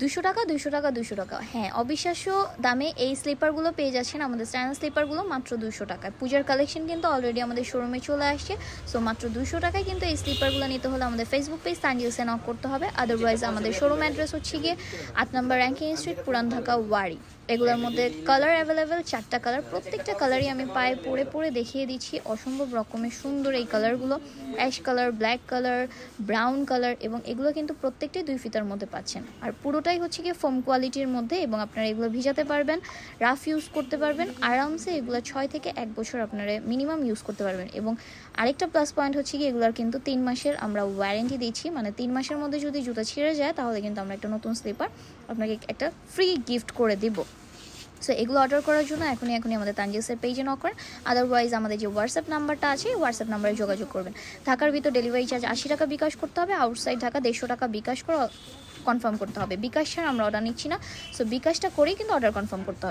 200 টাকা 200 টাকা। হ্যাঁ, অবিশ্বাস্য দামে এই স্লিপারগুলো পেয়ে যাচ্ছেন আমাদের স্ট্যান্ড স্লিপারগুলো মাত্র 200 টাকায়। পূজার কালেকশন কিন্তু অলরেডি আমাদের শোরুমে চলে আসছে। সো মাত্র 200 টাকায় কিন্তু এই স্লিপারগুলো নিতে হলে আমাদের ফেসবুক পেজ তানজিলসে নক করতে হবে। আদারওয়াইজ আমাদের শোরুম অ্যাড্রেস হচ্ছে গিয়ে 8 নম্বর র্যাঙ্কিং স্ট্রিট, পুরান ঢাকা, ওয়ারি। এগুলোর মধ্যে কালার অ্যাভেলেবেল 4টা কালার, প্রত্যেকটা কালারই আমি পায়ে পরে পরে দেখিয়ে দিচ্ছি। অসম্ভব রকমের সুন্দর এই কালারগুলো, ash colour, black colour, brown colour, এবং এগুলো কিন্তু প্রত্যেকটাই 2 ফিতার মধ্যে পাচ্ছেন। আর পুরোটাই হচ্ছে গিয়ে ফোম কোয়ালিটির মধ্যে, এবং আপনারা এগুলো ভিজাতে পারবেন, রাফ ইউজ করতে পারবেন আরামসে। এগুলো 6 থেকে 1 বছর আপনারা মিনিমাম ইউজ করতে পারবেন। এবং আরেকটা প্লাস পয়েন্ট হচ্ছে কি, এগুলোর কিন্তু 3 মাসের আমরা ওয়ারেন্টি দিচ্ছি। মানে 3 মাসের মধ্যে যদি জুতা ছিঁড়ে যায় তাহলে কিন্তু আমরা একটা নতুন স্লিপার আপনাকে একটা ফ্রি গিফট করে দিব। সো এগুলো অর্ডার করার জন্য এখনই আমাদের তানজিলসের পেজে নক করেন। আদারওয়াইজ আমাদের যে হোয়াটসঅ্যাপ নাম্বারটা আছে, হোয়াটসঅ্যাপ নাম্বারে যোগাযোগ করবেন। ঢাকার ভিতর ডেলিভারি চার্জ 80 টাকা বিকাশ করতে হবে, আউটসাইড ঢাকা 150 টাকা বিকাশ করে কনফার্ম করতে হবে। বিকাশ ছাড়া আমরা অর্ডার নিচ্ছি না। সো বিকাশটা করেই কিন্তু অর্ডার কনফার্ম করতে হবে।